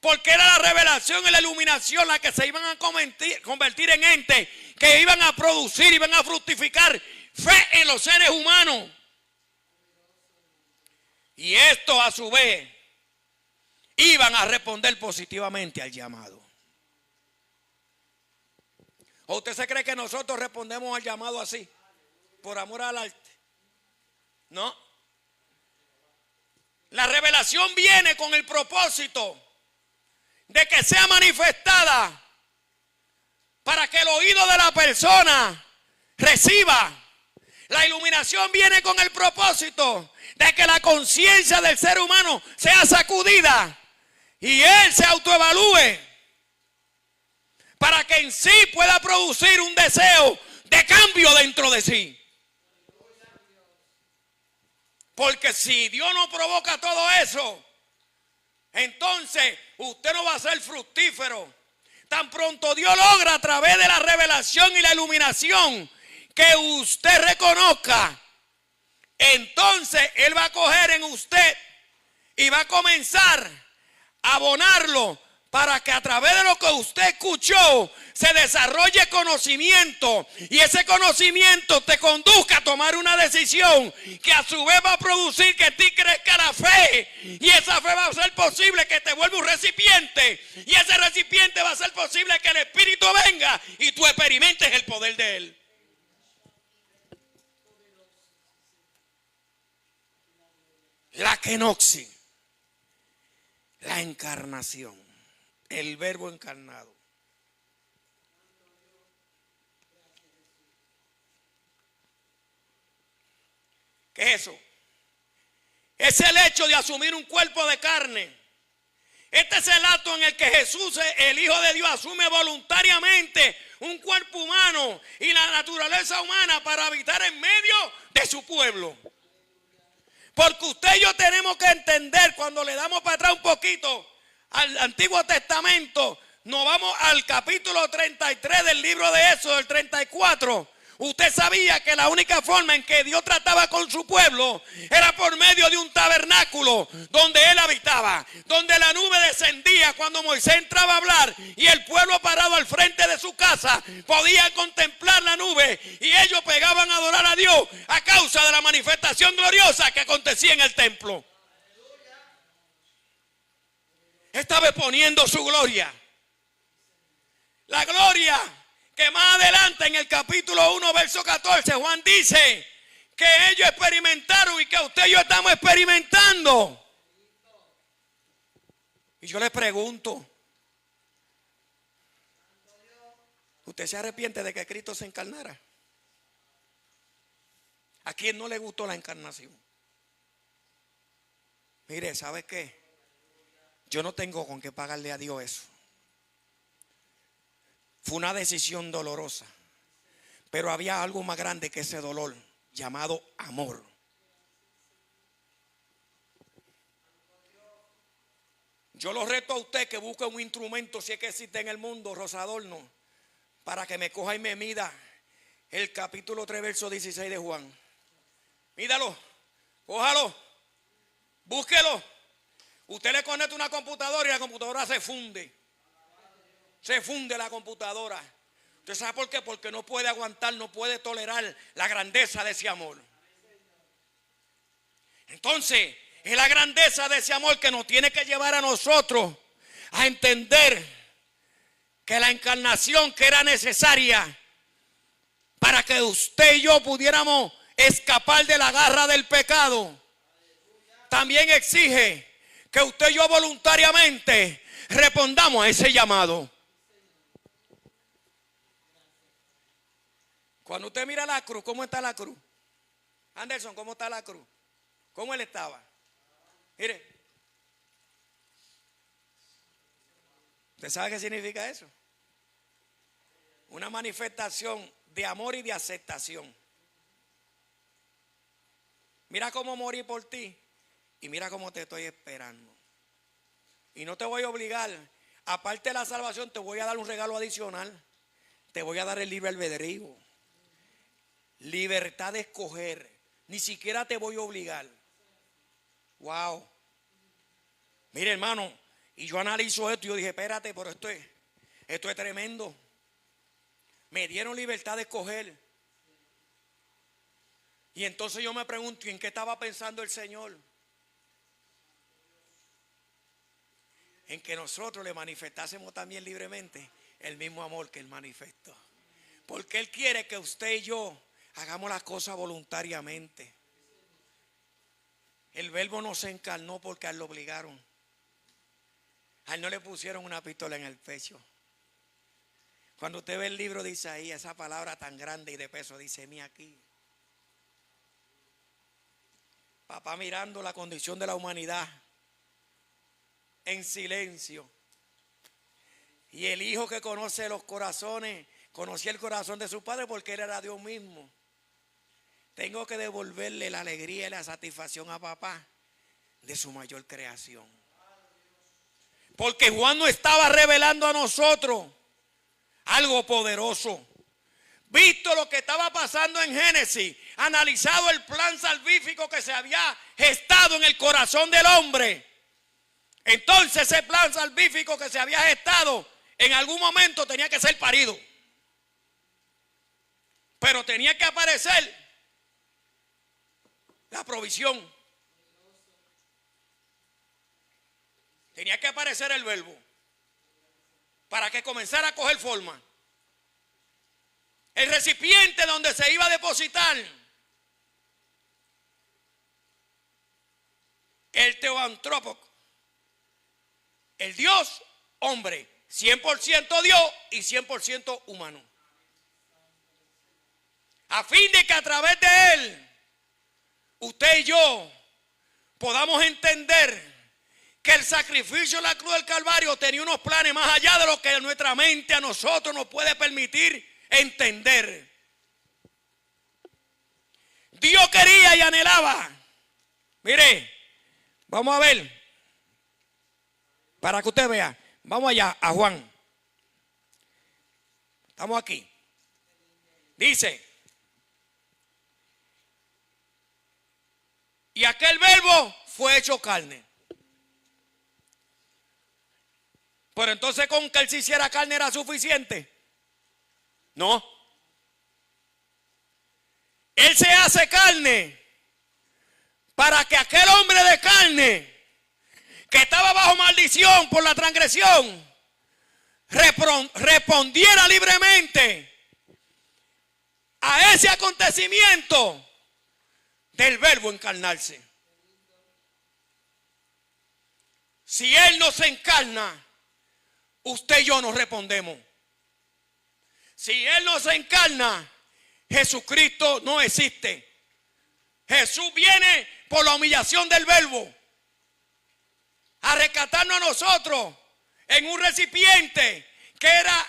Porque era la revelación y la iluminación la que se iban a convertir en entes que iban a producir, iban a fructificar fe en los seres humanos. Y estos a su vez iban a responder positivamente al llamado. ¿O usted se cree que nosotros respondemos al llamado así, por amor al arte? No. La revelación viene con el propósito de que sea manifestada para que el oído de la persona reciba. La iluminación viene con el propósito de que la conciencia del ser humano sea sacudida y él se autoevalúe para que en sí pueda producir un deseo de cambio dentro de sí. Porque si Dios no provoca todo eso, entonces usted no va a ser fructífero. Tan pronto Dios logra a través de la revelación y la iluminación que usted reconozca, entonces Él va a coger en usted y va a comenzar a abonarlo para que a través de lo que usted escuchó se desarrolle conocimiento y ese conocimiento te conduzca a tomar una decisión que a su vez va a producir que en ti crezca la fe y esa fe va a ser posible que te vuelva un recipiente y ese recipiente va a ser posible que el Espíritu venga y tú experimentes el poder de Él. La kenosis, la encarnación, el verbo encarnado. ¿Qué es eso? Es el hecho de asumir un cuerpo de carne. Este es el acto en el que Jesús, el Hijo de Dios, asume voluntariamente un cuerpo humano y la naturaleza humana para habitar en medio de su pueblo. Porque usted y yo tenemos que entender, cuando le damos para atrás un poquito al Antiguo Testamento, nos vamos al capítulo 33 del libro de Éxodo, el 34. Usted sabía que la única forma en que Dios trataba con su pueblo era por medio de un tabernáculo donde Él habitaba, donde la nube descendía cuando Moisés entraba a hablar y el pueblo parado al frente de su casa podía contemplar la nube y ellos pegaban a adorar a Dios a causa de la manifestación gloriosa que acontecía en el templo. Estaba exponiendo su gloria. La gloria que más adelante en el capítulo 1, verso 14, Juan dice que ellos experimentaron y que usted y yo estamos experimentando. Y yo les pregunto, ¿usted se arrepiente de que Cristo se encarnara? ¿A quién no le gustó la encarnación? Mire, ¿sabe qué? Yo no tengo con qué pagarle a Dios eso. Fue una decisión dolorosa, pero había algo más grande que ese dolor, llamado amor. Yo lo reto a usted que busque un instrumento, si es que existe en el mundo, Rosadorno, para que me coja y me mida el capítulo 3, verso 16 de Juan. Mídalo, cójalo, búsquelo. Usted le conecta una computadora y la computadora se funde. Se funde la computadora. ¿Usted sabe por qué? Porque no puede aguantar, no puede tolerar la grandeza de ese amor. Entonces, es la grandeza de ese amor que nos tiene que llevar a nosotros a entender que la encarnación que era necesaria para que usted y yo pudiéramos escapar de la garra del pecado, también exige que usted y yo voluntariamente respondamos a ese llamado. Cuando usted mira la cruz, ¿cómo está la cruz? Anderson, ¿cómo está la cruz? ¿Cómo él estaba? Mire. ¿Usted sabe qué significa eso? Una manifestación de amor y de aceptación. Mira cómo morí por ti y mira cómo te estoy esperando. Y no te voy a obligar. Aparte de la salvación, te voy a dar un regalo adicional. Te voy a dar el libre albedrío. Libertad de escoger. Ni siquiera te voy a obligar. Wow. Mire, hermano, y yo analizo esto y yo dije, espérate, pero esto es tremendo. Me dieron libertad de escoger. Y entonces yo me pregunto, ¿en qué estaba pensando el Señor? En que nosotros le manifestásemos también libremente el mismo amor que Él manifestó. Porque Él quiere que usted y yo hagamos las cosas voluntariamente. El Verbo no se encarnó porque a Él lo obligaron. A Él no le pusieron una pistola en el pecho. Cuando usted ve el libro de Isaías, esa palabra tan grande y de peso, dice, mí aquí. Papá mirando la condición de la humanidad en silencio. Y el hijo que conoce los corazones, conocía el corazón de su padre porque él era Dios mismo. Tengo que devolverle la alegría y la satisfacción a papá de su mayor creación. Porque Juan nos estaba revelando a nosotros algo poderoso. Visto lo que estaba pasando en Génesis, analizado el plan salvífico que se había gestado en el corazón del hombre. Entonces ese plan salvífico que se había gestado en algún momento tenía que ser parido. Pero tenía que aparecer la provisión. Tenía que aparecer el Verbo para que comenzara a coger forma. El recipiente donde se iba a depositar el teoantrópico, el Dios hombre, 100% Dios y 100% humano. A fin de que a través de Él, usted y yo podamos entender que el sacrificio en la cruz del Calvario tenía unos planes más allá de lo que nuestra mente a nosotros nos puede permitir entender. Dios quería y anhelaba. Mire, vamos a ver, para que usted vea. Vamos allá a Juan. Estamos aquí. Dice, Y aquel verbo fue hecho carne. Pero entonces con que él se hiciera carne era suficiente. No. Él se hace carne para que aquel hombre de carne que estaba bajo maldición por la transgresión respondiera libremente a ese acontecimiento del verbo encarnarse. Si él no se encarna, usted y yo nos respondemos. Si él no se encarna, Jesucristo no existe. Jesús viene por la humillación del verbo a rescatarnos a nosotros en un recipiente que era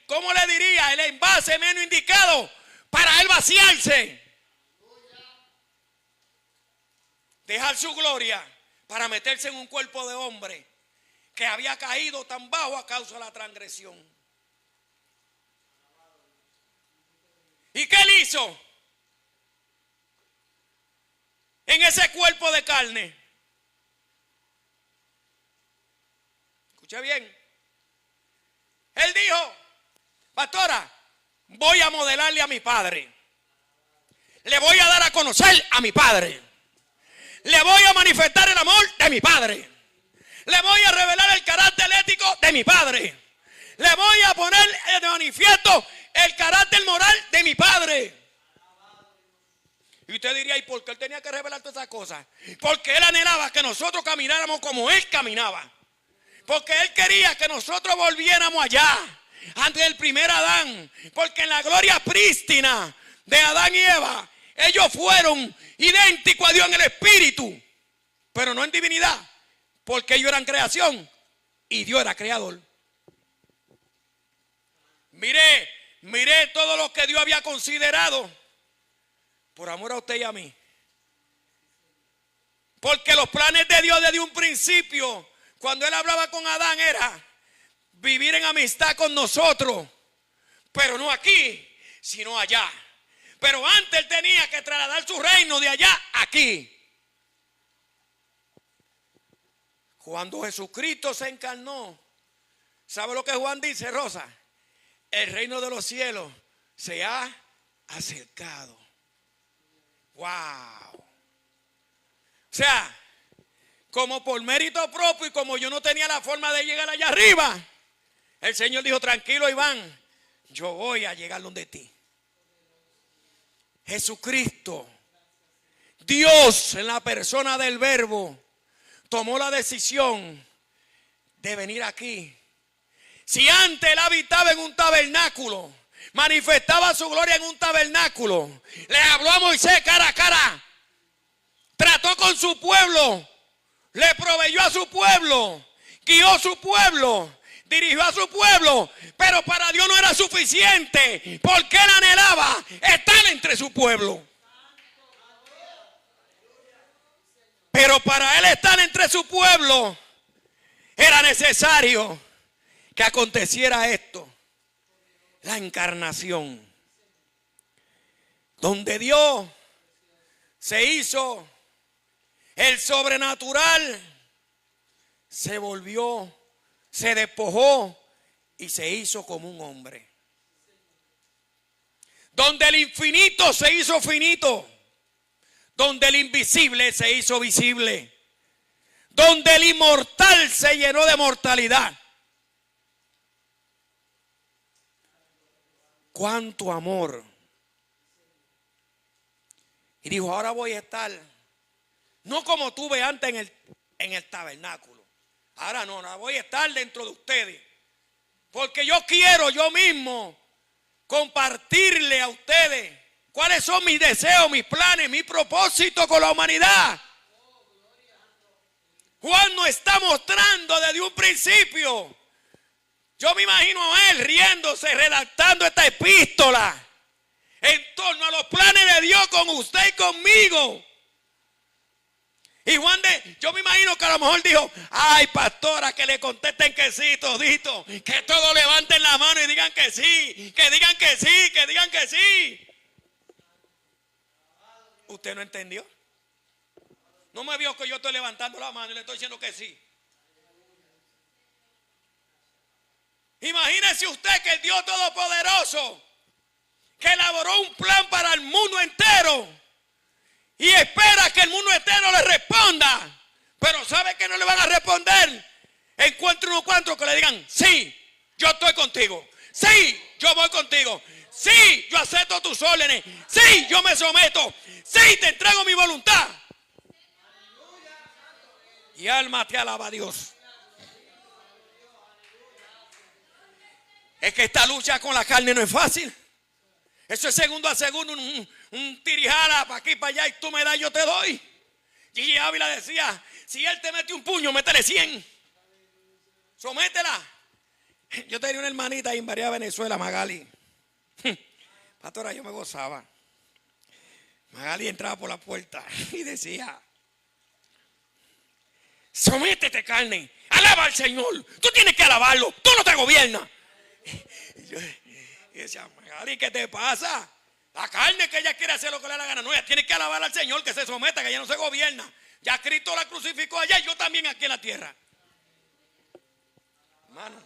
¿cómo le diría? El envase menos indicado para él vaciarse. Dejar su gloria para meterse en un cuerpo de hombre que había caído tan bajo a causa de la transgresión. ¿Y qué él hizo en ese cuerpo de carne? Escuche bien. Él dijo: pastora, voy a modelarle a mi padre. Le voy a dar a conocer a mi padre. Le voy a manifestar el amor de mi padre. Le voy a revelar el carácter ético de mi padre. Le voy a poner de manifiesto el carácter moral de mi padre. Y usted diría: ¿y por qué él tenía que revelar todas esas cosas? Porque él anhelaba que nosotros camináramos como él caminaba. Porque él quería que nosotros volviéramos allá, antes del primer Adán. Porque en la gloria prístina de Adán y Eva, ellos fueron idénticos a Dios en el espíritu, pero no en divinidad. Porque ellos eran creación y Dios era creador. Mire todo lo que Dios había considerado por amor a usted y a mí. Porque los planes de Dios desde un principio, cuando él hablaba con Adán, era vivir en amistad con nosotros, pero no aquí, sino allá. Pero antes él tenía que trasladar su reino de allá a aquí. Cuando Jesucristo se encarnó, ¿sabe lo que Juan dice, Rosa? El reino de los cielos se ha acercado. ¡Wow! O sea, como por mérito propio y como yo no tenía la forma de llegar allá arriba, el Señor dijo: tranquilo, Iván, yo voy a llegar donde ti. Jesucristo, Dios en la persona del Verbo, tomó la decisión de venir aquí. Si antes él habitaba en un tabernáculo, manifestaba su gloria en un tabernáculo, le habló a Moisés cara a cara, trató con su pueblo, le proveyó a su pueblo, guió a su pueblo, dirigió a su pueblo, pero para Dios no era suficiente, porque él anhelaba estar entre su pueblo. Pero para él estar entre su pueblo era necesario que aconteciera esto: la encarnación, donde Dios se hizo el sobrenatural, se volvió, se despojó y se hizo como un hombre. Donde el infinito se hizo finito, donde el invisible se hizo visible, donde el inmortal se llenó de mortalidad. ¡Cuánto amor! Y dijo: ahora voy a estar, no como tuve antes en el tabernáculo. Ahora no, ahora voy a estar dentro de ustedes. Porque yo quiero yo mismo compartirle a ustedes cuáles son mis deseos, mis planes, mis propósitos con la humanidad. Juan nos está mostrando desde un principio. Yo me imagino a él riéndose, redactando esta epístola en torno a los planes de Dios con usted y conmigo. Y Juan, yo me imagino que a lo mejor dijo: ay, pastora, que le contesten que sí, todito, que todos levanten la mano y digan que sí, que digan que sí, que digan que sí. ¿Usted no entendió? No me vio que yo estoy levantando la mano y le estoy diciendo que sí. Imagínese usted que el Dios Todopoderoso, que elaboró un plan para el mundo entero y espera que el mundo entero le responda, pero sabe que no le van a responder. Encuentre unos cuantos que le digan: sí, yo estoy contigo, sí, yo voy contigo, sí, yo acepto tus órdenes, sí, yo me someto, sí, te entrego mi voluntad. Y alma te alaba a Dios. Es que esta lucha con la carne no es fácil. Eso es segundo a segundo, un tirijala para aquí, para allá, y tú me das, yo te doy. Gigi Ávila decía: si él te mete un puño, métele 100. Sométela. Yo tenía una hermanita ahí en María Venezuela, Magali. Pastora, yo me gozaba. Magali entraba por la puerta y decía: sométete, carne, alaba al Señor. Tú tienes que alabarlo, tú no te gobiernas. Y yo decía: Magali, ¿qué te pasa? La carne, que ella quiere hacer lo que le da la gana. No, ella tiene que alabar al Señor, que se someta, que ella no se gobierna. Ya Cristo la crucificó allá y yo también aquí en la tierra. Hermano,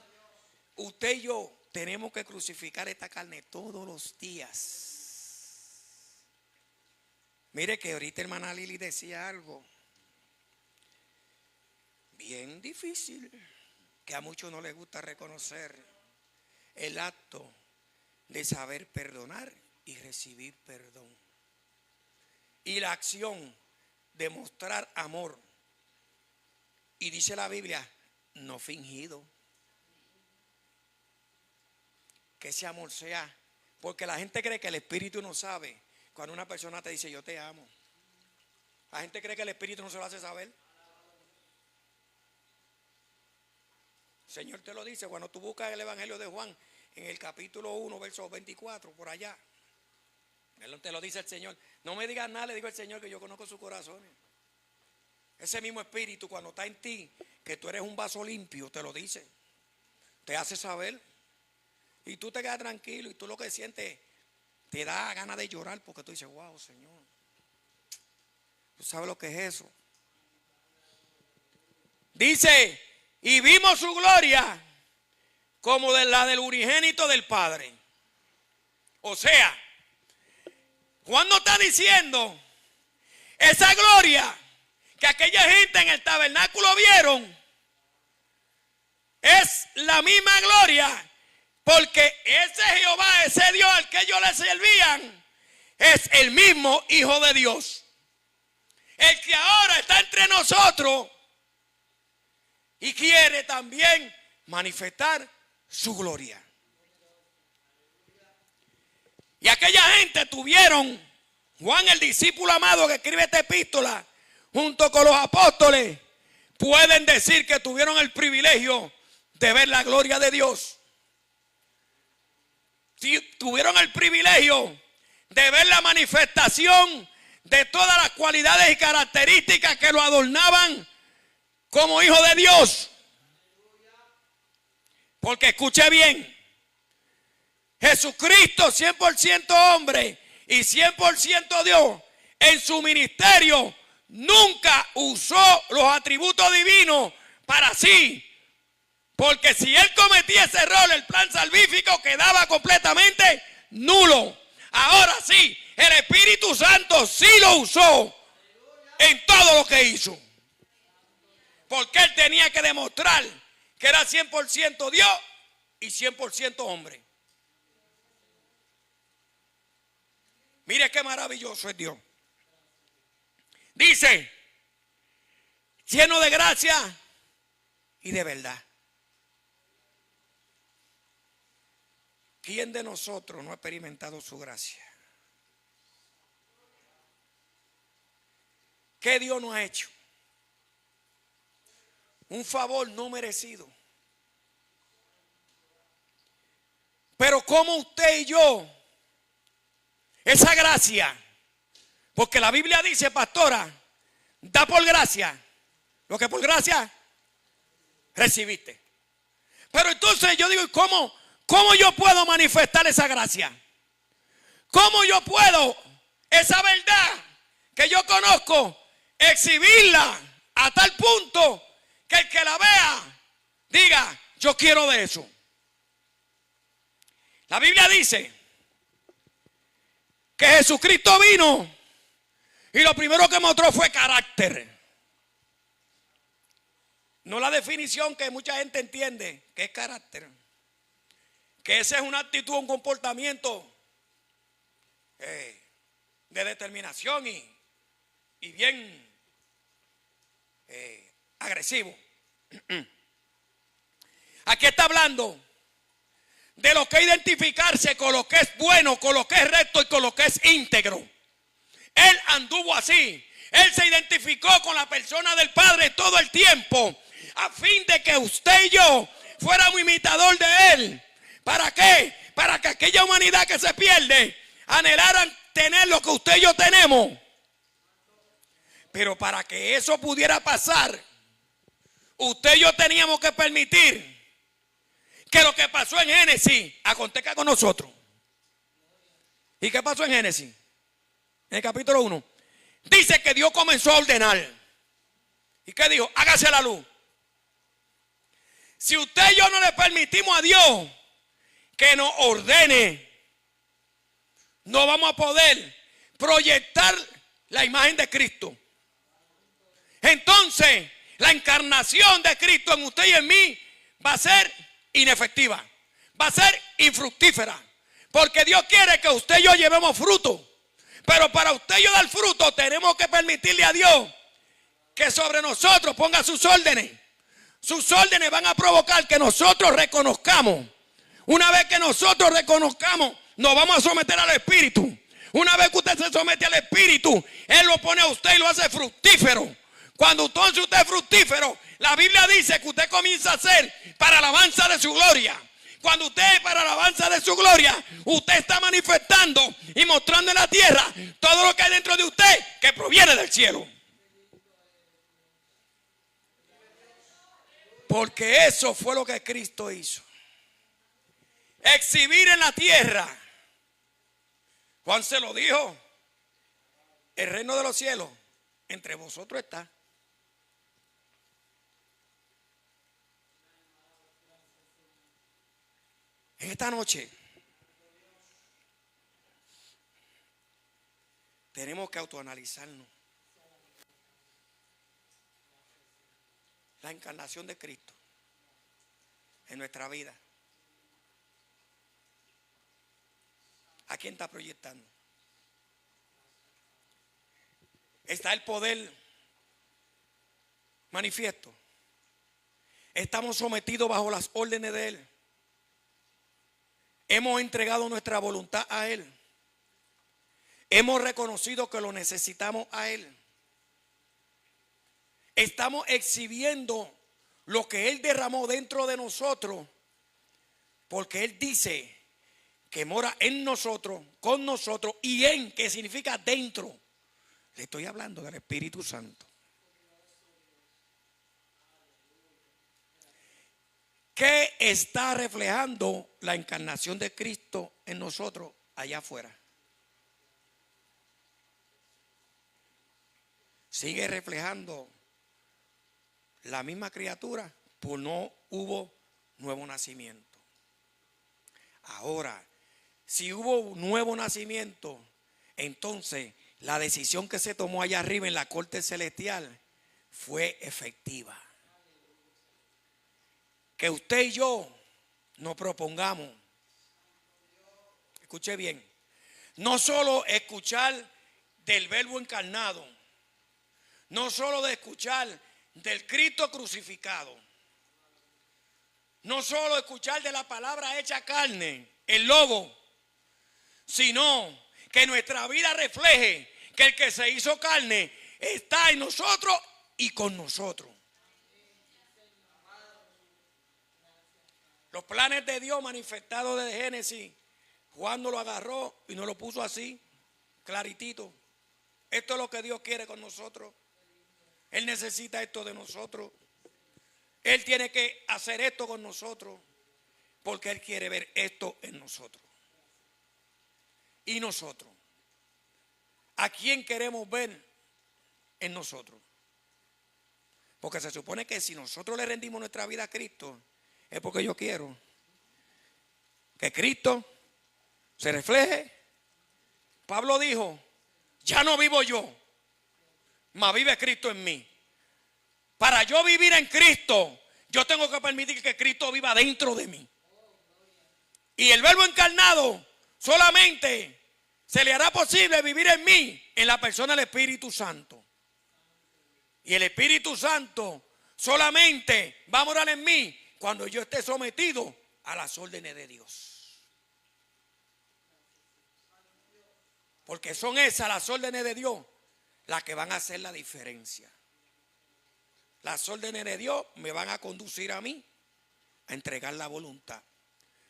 usted y yo tenemos que crucificar esta carne todos los días. Mire que ahorita hermana Lili decía algo bien difícil, que a muchos no les gusta reconocer: el acto de saber perdonar y recibir perdón, y la acción de mostrar amor, y dice la Biblia, no fingido. Que ese amor sea, porque la gente cree que el Espíritu no sabe cuando una persona te dice: yo te amo. La gente cree que el Espíritu no se lo hace saber. El Señor te lo dice cuando tú buscas el Evangelio de Juan, en el capítulo 1, verso 24, por allá. Él te lo dice el Señor: no me digas nada, le digo al Señor, que yo conozco sus corazones. Ese mismo Espíritu, cuando está en ti, que tú eres un vaso limpio, te lo dice, te hace saber. Y tú te quedas tranquilo y tú lo que sientes te da ganas de llorar, porque tú dices: wow, Señor, ¿tú sabes lo que es eso? Dice: y vimos su gloria como de la del unigénito del Padre. O sea, Juan no está diciendo esa gloria que aquella gente en el tabernáculo vieron, es la misma gloria, porque ese Jehová, ese Dios al que ellos le servían, es el mismo Hijo de Dios, el que ahora está entre nosotros y quiere también manifestar su gloria. Y aquella gente tuvieron, Juan, el discípulo amado que escribe esta epístola, junto con los apóstoles, pueden decir que tuvieron el privilegio de ver la gloria de Dios. Tuvieron el privilegio de ver la manifestación de todas las cualidades y características que lo adornaban como hijo de Dios. Porque escuche bien, Jesucristo, 100% hombre y 100% Dios, en su ministerio nunca usó los atributos divinos para sí. Porque si él cometía ese error, el plan salvífico quedaba completamente nulo. Ahora sí, el Espíritu Santo sí lo usó en todo lo que hizo. Porque él tenía que demostrar que era 100% Dios y 100% hombre. Mire qué maravilloso es Dios. Dice: lleno de gracia y de verdad. ¿Quién de nosotros no ha experimentado su gracia? ¿Qué Dios nos ha hecho? Un favor no merecido. Pero ¿cómo usted y yo, esa gracia? Porque la Biblia dice, pastora, da por gracia lo que por gracia recibiste. Pero entonces yo digo, ¿cómo yo puedo manifestar esa gracia? ¿Cómo yo puedo, esa verdad que yo conozco, exhibirla a tal punto que el que la vea diga, yo quiero de eso. La Biblia dice que Jesucristo vino y lo primero que mostró fue carácter. No la definición que mucha gente entiende, que es carácter. Que esa es una actitud, un comportamiento de determinación y bien agresivo. Aquí está hablando de lo que es identificarse con lo que es bueno, con lo que es recto y con lo que es íntegro. Él anduvo así. Él se identificó con la persona del Padre todo el tiempo, a fin de que usted y yo fuéramos imitador de Él. ¿Para qué? Para que aquella humanidad que se pierde anhelaran tener lo que usted y yo tenemos. Pero para que eso pudiera pasar, usted y yo teníamos que permitir que lo que pasó en Génesis acontezca con nosotros. ¿Y qué pasó en Génesis? En el capítulo 1. Dice que Dios comenzó a ordenar. ¿Y qué dijo? Hágase la luz. Si usted y yo no le permitimos a Dios que nos ordene, no vamos a poder proyectar la imagen de Cristo. Entonces, la encarnación de Cristo en usted y en mí va a ser inefectiva, va a ser infructífera, porque Dios quiere que usted y yo llevemos fruto. Pero para usted y yo dar fruto, tenemos que permitirle a Dios que sobre nosotros ponga sus órdenes. Sus órdenes van a provocar que nosotros reconozcamos. Una vez que nosotros reconozcamos, nos vamos a someter al Espíritu. Una vez que usted se somete al Espíritu, Él lo pone a usted y lo hace fructífero. Cuando entonces usted es fructífero, la Biblia dice que usted comienza a ser para alabanza de su gloria. Cuando usted es para alabanza de su gloria, usted está manifestando y mostrando en la tierra todo lo que hay dentro de usted que proviene del cielo. Porque eso fue lo que Cristo hizo. Exhibir en la tierra. Juan se lo dijo. El reino de los cielos entre vosotros está. En esta noche tenemos que autoanalizarnos. La encarnación de Cristo en nuestra vida. ¿A quién está proyectando? ¿Está el poder manifiesto? ¿Estamos sometidos bajo las órdenes de Él? ¿Hemos entregado nuestra voluntad a Él? ¿Hemos reconocido que lo necesitamos a Él? ¿Estamos exhibiendo lo que Él derramó dentro de nosotros? Porque Él dice que mora en nosotros, con nosotros y en, que significa dentro. Le estoy hablando del Espíritu Santo. ¿Qué está reflejando la encarnación de Cristo en nosotros allá afuera? Sigue reflejando la misma criatura, pues no hubo nuevo nacimiento. Ahora, si hubo nuevo nacimiento, entonces la decisión que se tomó allá arriba en la corte celestial fue efectiva. Que usted y yo nos propongamos, escuche bien, no solo escuchar del Verbo encarnado, no solo de escuchar del Cristo crucificado, no solo escuchar de la palabra hecha carne, el logo, sino que nuestra vida refleje que el que se hizo carne está en nosotros y con nosotros. Los planes de Dios manifestados desde Génesis, Juan no lo agarró y no lo puso así, claritito. Esto es lo que Dios quiere con nosotros. Él necesita esto de nosotros. Él tiene que hacer esto con nosotros porque Él quiere ver esto en nosotros. Y nosotros, ¿a quién queremos ver en nosotros? Porque se supone que si nosotros le rendimos nuestra vida a Cristo, es porque yo quiero que Cristo se refleje. Pablo dijo, ya no vivo yo, mas vive Cristo en mí. Para yo vivir en Cristo, yo tengo que permitir que Cristo viva dentro de mí. Y el Verbo encarnado solamente se le hará posible vivir en mí, en la persona del Espíritu Santo. Y el Espíritu Santo solamente va a morar en mí cuando yo esté sometido a las órdenes de Dios. Porque son esas las órdenes de Dios las que van a hacer la diferencia. Las órdenes de Dios me van a conducir a mí a entregar la voluntad.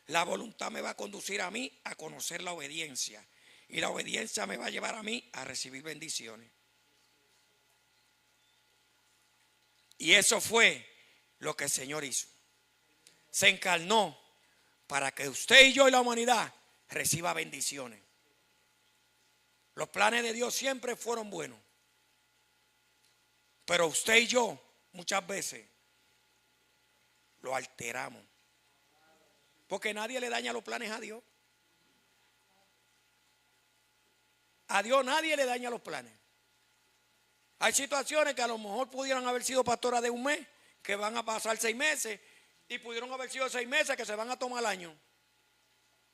La voluntad me va a conducir a mí a conocer la obediencia. Y la obediencia me va a llevar a mí a recibir bendiciones. Y eso fue lo que el Señor hizo. Se encarnó para que usted y yo y la humanidad reciba bendiciones. Los planes de Dios siempre fueron buenos. Pero usted y yo muchas veces lo alteramos. Porque nadie le daña los planes a Dios. A Dios nadie le daña los planes. Hay situaciones que a lo mejor pudieran haber sido pastoras de un mes, que van a pasar 6 meses, y pudieron haber sido 6 meses que se van a tomar el año.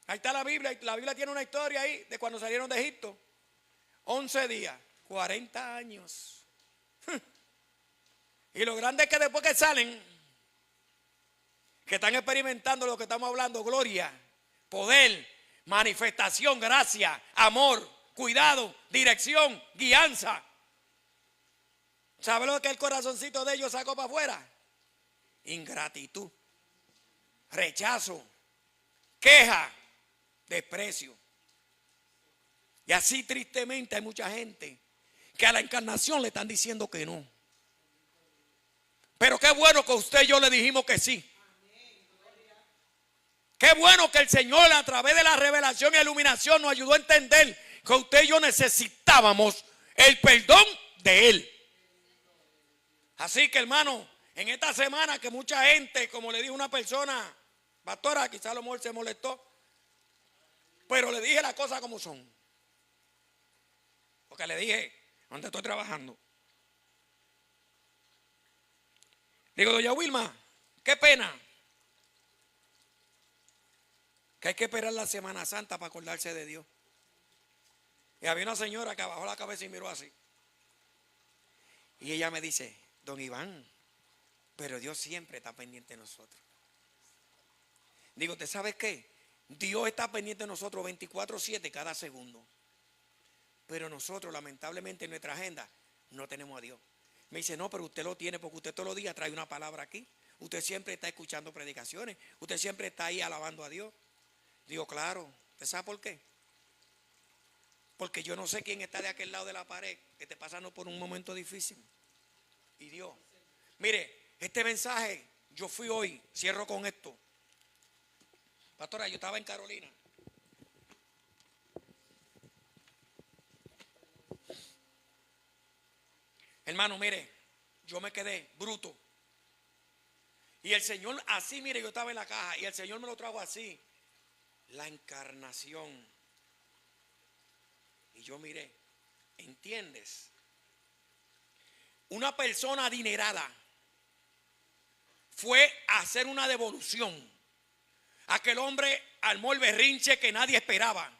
Ahí está la Biblia. La Biblia tiene una historia ahí de cuando salieron de Egipto. 11 días, 40 años. Y lo grande es que después que salen, que están experimentando lo que estamos hablando, gloria, poder, manifestación, gracia, amor, cuidado, dirección, guianza. ¿Sabe lo que el corazoncito de ellos sacó para afuera? Ingratitud, rechazo, queja, desprecio. Y así tristemente hay mucha gente que a la encarnación le están diciendo que no. Pero qué bueno que usted y yo le dijimos que sí. Qué bueno que el Señor a través de la revelación y iluminación nos ayudó a entender que usted y yo necesitábamos el perdón de Él. Así que, hermano, en esta semana que mucha gente, como le dijo una persona, pastora, quizá a lo mejor se molestó, pero le dije las cosas como son. Porque le dije, ¿dónde estoy trabajando? Digo, doña Wilma, qué pena que hay que esperar la Semana Santa para acordarse de Dios. Y había una señora que bajó la cabeza y miró así. Y ella me dice, don Iván, pero Dios siempre está pendiente de nosotros. Digo, ¿usted sabe qué? Dios está pendiente de nosotros 24/7 cada segundo. Pero nosotros, lamentablemente, en nuestra agenda no tenemos a Dios. Me dice, no, pero usted lo tiene porque usted todos los días trae una palabra aquí. Usted siempre está escuchando predicaciones. Usted siempre está ahí alabando a Dios. Digo, claro. ¿Usted sabe por qué? Porque yo no sé quién está de aquel lado de la pared que esté pasando por un momento difícil. Y Dios. Mire, este mensaje, yo fui hoy, cierro con esto. Pastora, yo estaba en Carolina. Hermano, mire, yo me quedé bruto. Y el Señor, así, mire, yo estaba en la caja y el Señor me lo trajo así. La encarnación. Y yo miré, ¿entiendes? Una persona adinerada fue a hacer una devolución. Aquel hombre armó el berrinche que nadie esperaba.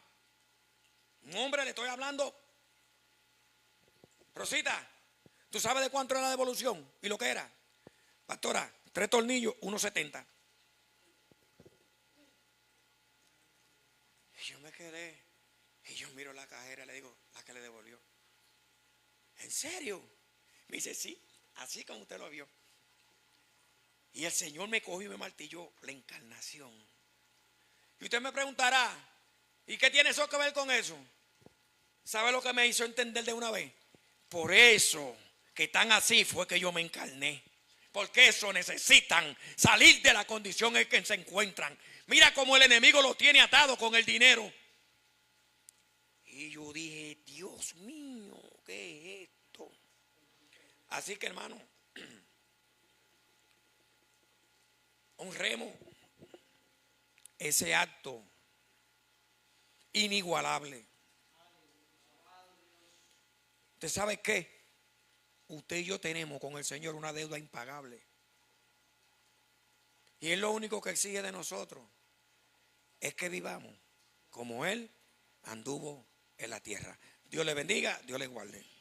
Un hombre, le estoy hablando. Rosita, ¿tú sabes de cuánto era la devolución? ¿Y lo que era? Pastora, 3 tornillos, 1.70. Y yo me quedé. Y yo miro la cajera y le digo, la que le devolvió. ¿En serio? Me dice, sí, así como usted lo vio. Y el Señor me cogió y me martilló la encarnación. Y usted me preguntará, ¿y qué tiene eso que ver con eso? ¿Sabe lo que me hizo entender de una vez? Por eso que tan así fue que yo me encarné. Porque eso necesitan salir de la condición en que se encuentran. Mira cómo el enemigo lo tiene atado con el dinero. Y yo dije, Dios mío. Así que, hermano, honremos ese acto inigualable. ¿Usted sabe qué? Usted y yo tenemos con el Señor una deuda impagable. Y es lo único que exige de nosotros, es que vivamos como Él anduvo en la tierra. Dios le bendiga, Dios le guarde.